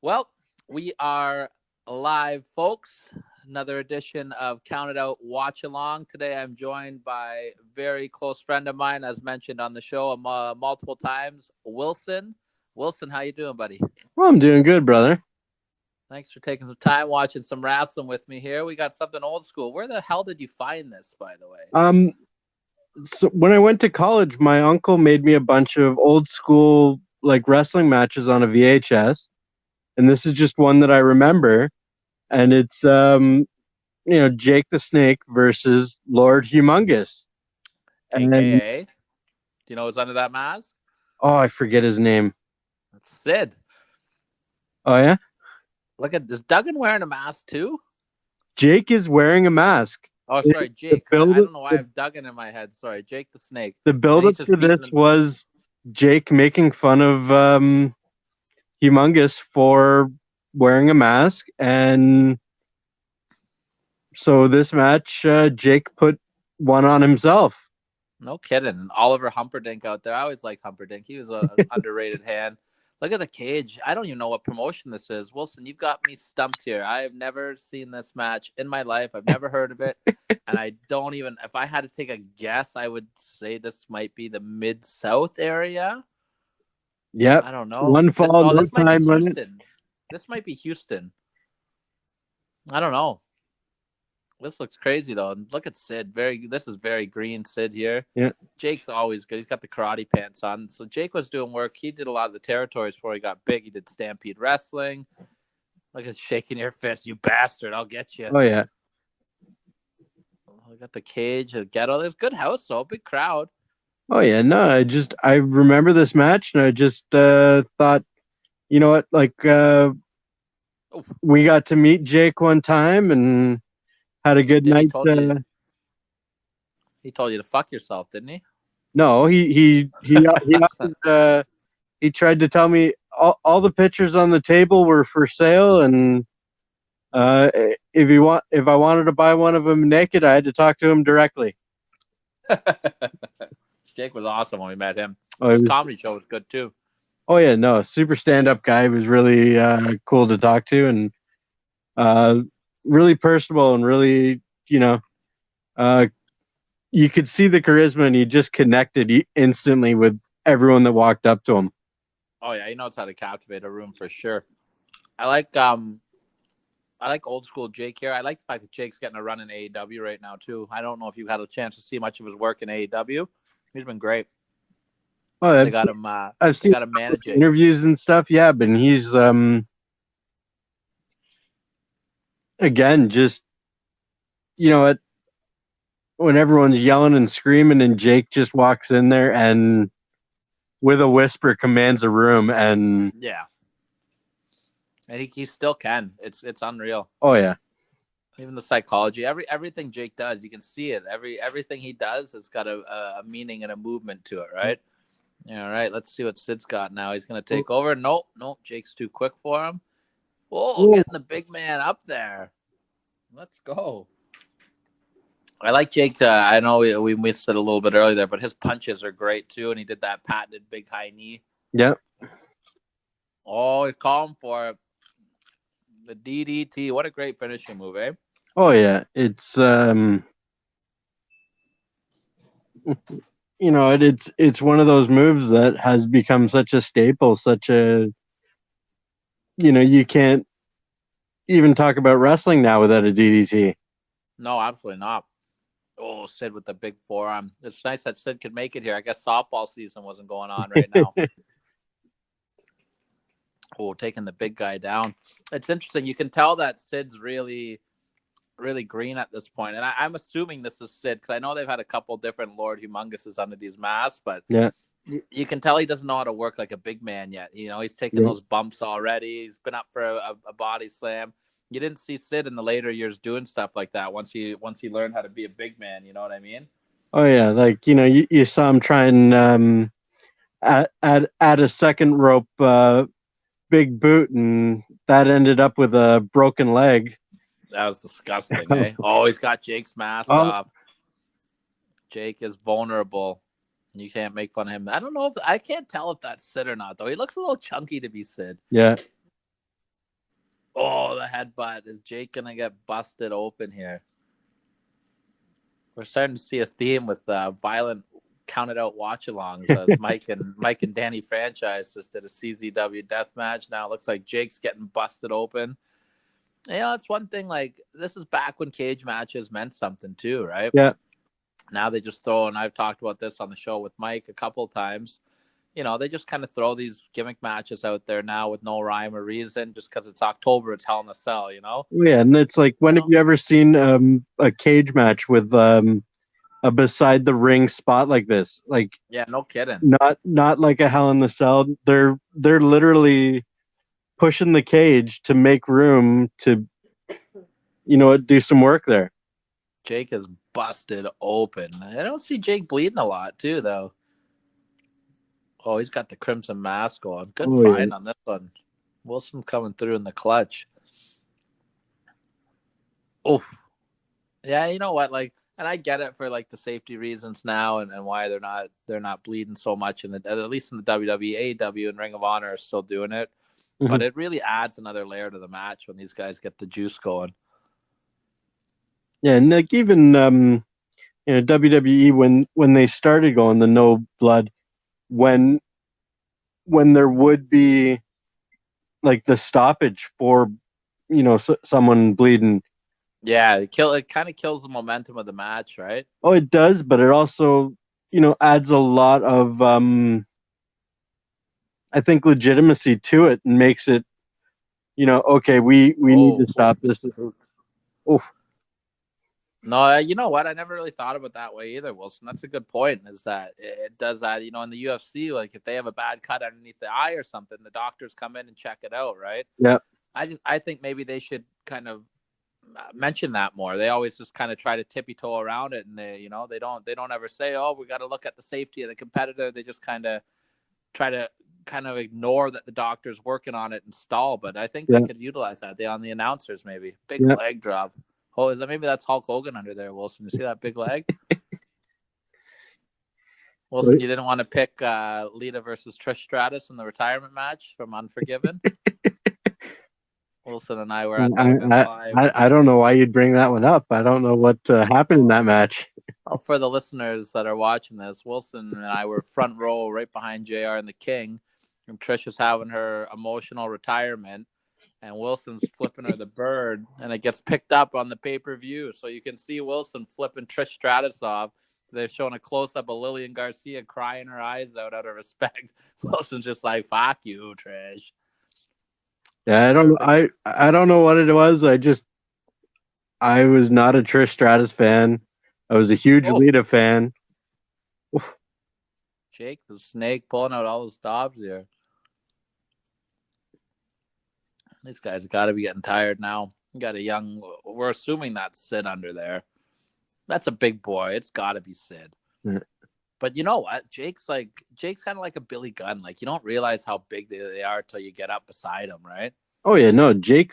Well, we are live, folks. Another edition of Count It Out Watch Along. Today I'm joined by a very close friend of mine, as mentioned on the show multiple times, Wilson. Wilson, how you doing, buddy? Well, I'm doing good, brother. Thanks for taking some time watching some wrestling with me here. We got something old school. Where the hell did you find this, by the way? Um, so when I went to college, my uncle made me a bunch of old school like wrestling matches on a VHS, and this is just one that I remember, and it's Jake the Snake versus Lord Humongous, and AKA, do you know what's under that mask? oh, I forget his name. That's Sid. Oh yeah, Look at this. Duggan wearing a mask too? Jake is wearing a mask. Oh, sorry, The Jake. I build don't know why I've Duggan in my head. Sorry, Jake the Snake. the And build he's up just to beating this him. was Jake making fun of Humongous for wearing a mask, and so this match, Jake put one on himself. No kidding. And Oliver Humperdinck out there. I always liked Humperdinck. He was an underrated hand. Look at the cage. I don't even know what promotion this is. Wilson, you've got me stumped here. I have never seen this match in my life. I've never heard of it. And I don't even, if I had to take a guess, I would say this might be the Mid-South area. Yep. I don't know. One fall, no This might be time limit. Houston. This might be Houston. I don't know. This looks crazy though. And look at Sid. This is very green Sid here. Yeah. Jake's always good. He's got the karate pants on. So Jake was doing work. He did a lot of the territories before he got big. He did Stampede Wrestling. Look at shaking your fist, you bastard. I'll get you. Oh yeah. Look at the cage, the ghetto. There's good house though, big crowd. Oh yeah. No, I remember this match, and I just thought, you know what, we got to meet Jake one time and had a good He night. he told you to fuck yourself, didn't he? No, he offered, he tried to tell me all the pictures on the table were for sale, and if I wanted to buy one of them naked, I had to talk to him directly. Jake was awesome when we met him. Oh, His comedy show was good too. oh yeah, no, super stand-up guy. He was really cool to talk to, and really personable, and really, uh, you could see the charisma, and he just connected instantly with everyone that walked up to him. Oh yeah, he knows how to captivate a room for sure. I like old school Jake here. I like the fact that Jake's getting a run in AEW right now too. I don't know if you had a chance to see much of his work in AEW. He's been great. Oh, They got him. I've They seen got him managing. interviews and stuff. Yeah, but he's again, just you know what, when everyone's yelling and screaming, and Jake just walks in there and with a whisper commands a room, and Yeah, and he still can. It's unreal. oh yeah. Even the psychology, everything Jake does, you can see it. Everything he does has got a meaning and a movement to it, right? Yeah, all right. Let's see what Sid's got now. He's gonna take over. Nope. Jake's too quick for him. Whoa, getting the big man up there. Let's go. I like Jake. I know we missed it a little bit earlier there, but his punches are great too. And he did that patented big high knee. Yep. Oh, he's calling for it. The DDT. What a great finishing move, eh? Oh yeah. It's it's one of those moves that has become such a staple, such a you can't even talk about wrestling now without a DDT. No, absolutely not. Oh, Sid with the big forearm. It's nice that Sid could make it here. I guess softball season wasn't going on right now. Oh, taking the big guy down. It's interesting. You can tell that Sid's really, really green at this point. And I'm assuming this is Sid because I know they've had a couple different Lord Humongouses under these masks, but Yeah. you can tell he doesn't know how to work like a big man yet. He's taking those bumps already. He's been up for a body slam. You didn't see Sid in the later years doing stuff like that once he learned how to be a big man. You know what I mean? Oh yeah, like you saw him try and add a second rope big boot, and that ended up with a broken leg. That was disgusting, eh? Oh, he's got Jake's mask off. Jake is vulnerable. You can't make fun of him. I don't know I can't tell if that's Sid or not, though. He looks a little chunky to be Sid. Yeah. Oh, the headbutt. Is Jake gonna get busted open here? We're starting to see a theme with violent counted out watch-alongs as Mike and Danny franchise just did a CZW death match. Now it looks like Jake's getting busted open. You know, that's one thing. Like, this is back when cage matches meant something too, right? Yeah. Now they just throw, and I've talked about this on the show with Mike a couple of times. You know, they just kind of throw these gimmick matches out there now with no rhyme or reason, just because it's October, it's Hell in a Cell, you know? Yeah, and it's like, when have you ever seen a cage match with a beside the ring spot like this? Like, Yeah, no kidding. not like a Hell in the Cell. They're literally pushing the cage to make room to, do some work there. Jake is busted open. I don't see Jake bleeding a lot, too, though. Oh, he's got the Crimson Mask on. Good fight on this one. Wilson coming through in the clutch. Oh, yeah. You know what? Like, and I get it for like the safety reasons now, and why they're not bleeding so much, and at least in the WWE, AEW, and Ring of Honor are still doing it. Mm-hmm. But it really adds another layer to the match when these guys get the juice going. Yeah, and like even WWE, when they started going the no blood, when there would be like the stoppage for someone bleeding. Yeah, it kind of kills the momentum of the match, right? Oh, it does, but it also adds a lot of I think legitimacy to it, and makes it okay, we need to stop this. Oh. No, you know what? I never really thought of it that way either, Wilson. That's a good point. Is that it does that? You know, in the UFC, like if they have a bad cut underneath the eye or something, the doctors come in and check it out, right? Yeah. I think maybe they should kind of mention that more. They always just kind of try to tippy toe around it, and they don't ever say, oh, we got to look at the safety of the competitor. They just kind of try to kind of ignore that the doctor's working on it and stall. But I think they could utilize that. They on the announcers maybe big leg drop. Oh, is that maybe that's Hulk Hogan under there, Wilson? You see that big leg? Wilson, you didn't want to pick Lita versus Trish Stratus in the retirement match from Unforgiven? Wilson and I were at that. I don't know why you'd bring that one up. I don't know what happened in that match. Well, for the listeners that are watching this, Wilson and I were front row right behind JR and the King. And Trish is having her emotional retirement. And Wilson's flipping her the bird, and it gets picked up on the pay-per-view. So you can see Wilson flipping Trish Stratus off. They've shown a close-up of Lillian Garcia crying her eyes out of respect. Wilson's just like, fuck you, Trish. Yeah, I don't know what it was. I was not a Trish Stratus fan. I was a huge Lita fan. Oof. Jake the Snake pulling out all the stops here. These guys got to be getting tired now. You got a young, we're assuming that's Sid under there. That's a big boy. It's got to be Sid. Yeah. But you know what? Jake's kind of like a Billy Gunn. Like, you don't realize how big they are till you get up beside him, right? Oh yeah, no, Jake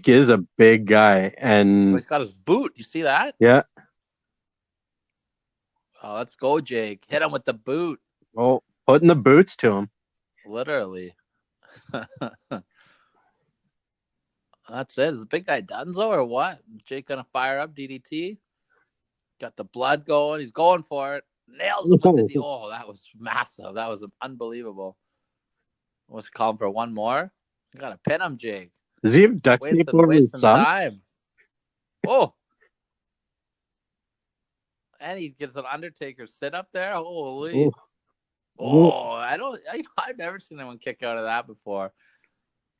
is a big guy, and he's got his boot. You see that? Yeah. Oh, let's go, Jake. Hit him with the boot. Oh, putting the boots to him. Literally. That's it. Is the big guy Dunzo or what? Jake gonna fire up DDT? Got the blood going. He's going for it. Nails him with the oh, that was massive. That was unbelievable. What's he calling for one more? You gotta pin him, Jake. Does he have duct tape over his thumb? Time. Oh. And he gets an Undertaker sit up there. Holy. Oh, I've never seen anyone kick out of that before.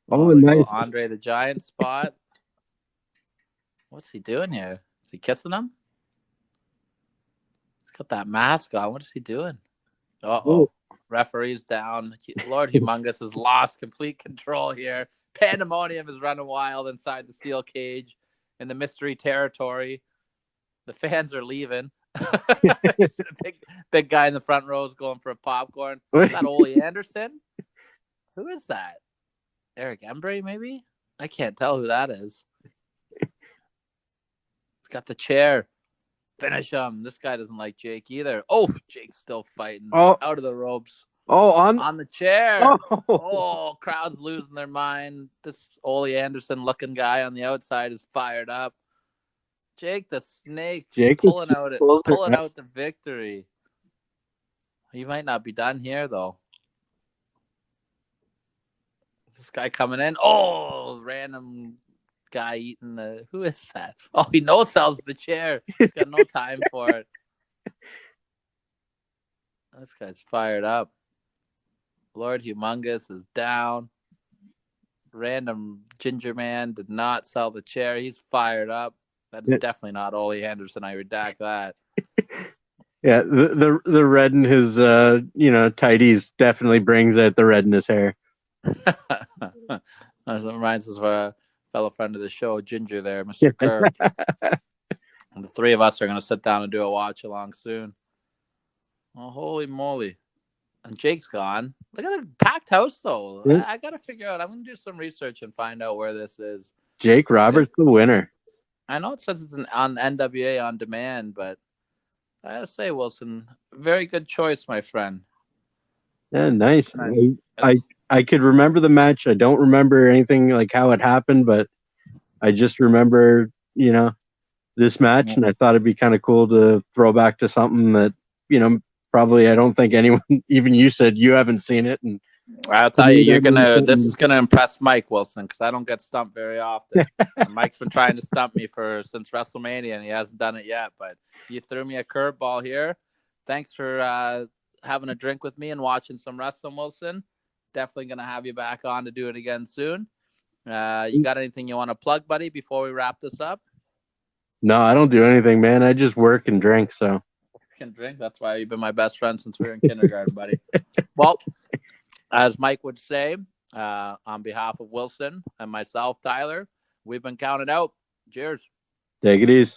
Oh, nice. Andre the Giant spot. What's he doing here? Is he kissing him? He's got that mask on. What is he doing? Uh-oh. Referee's down. Lord Humongous has lost complete control here. Pandemonium is running wild inside the steel cage in the mystery territory. The fans are leaving. the big guy in the front row is going for a popcorn. Is that Ole Anderson? Who is that? Eric Embry, maybe? I can't tell who that is. He's got the chair. Finish him. This guy doesn't like Jake either. Oh, Jake's still fighting. Out of the ropes. Oh, on the chair. oh, Oh, crowd's losing their mind. This Ole Anderson looking guy on the outside is fired up. Jake the Snake's Jake pulling out it. the victory. He might not be done here though. This guy coming in. Oh, random guy eating the. Who is that? Oh, he no sells the chair. He's got no time for it. This guy's fired up. Lord Humongous is down. Random ginger man did not sell the chair. He's fired up. That is definitely not Ole Anderson. I redact that. Yeah, the red in his tighties definitely brings out the red in his hair. That reminds us of a fellow friend of the show, Ginger there, Mr. Kerr. And the three of us are going to sit down and do a watch along soon. Oh, holy moly. And Jake's gone. Look at the packed house, though. Yeah. I got to figure out. I'm going to do some research and find out where this is. Jake Roberts, the winner. I know it says it's on NWA on demand, but I got to say, Wilson, very good choice, my friend. Yeah, nice. I could remember the match. I don't remember anything like how it happened, but I just remember, this match, and I thought it'd be kind of cool to throw back to something that, probably I don't think anyone, even you said you haven't seen it. And I'll tell you, this is gonna impress Mike Wilson because I don't get stumped very often. Mike's been trying to stump me since WrestleMania, and he hasn't done it yet. But you threw me a curveball here. Thanks for having a drink with me and watching some wrestling, Wilson. Definitely gonna have you back on to do it again soon. You got anything you want to plug, buddy, before we wrap this up? No, I don't do anything, man. I just work and drink. So can drink. That's why you've been my best friend since we were in kindergarten, buddy. Well, as Mike would say, on behalf of Wilson and myself, Tyler, we've been counted out. Cheers. Take it easy.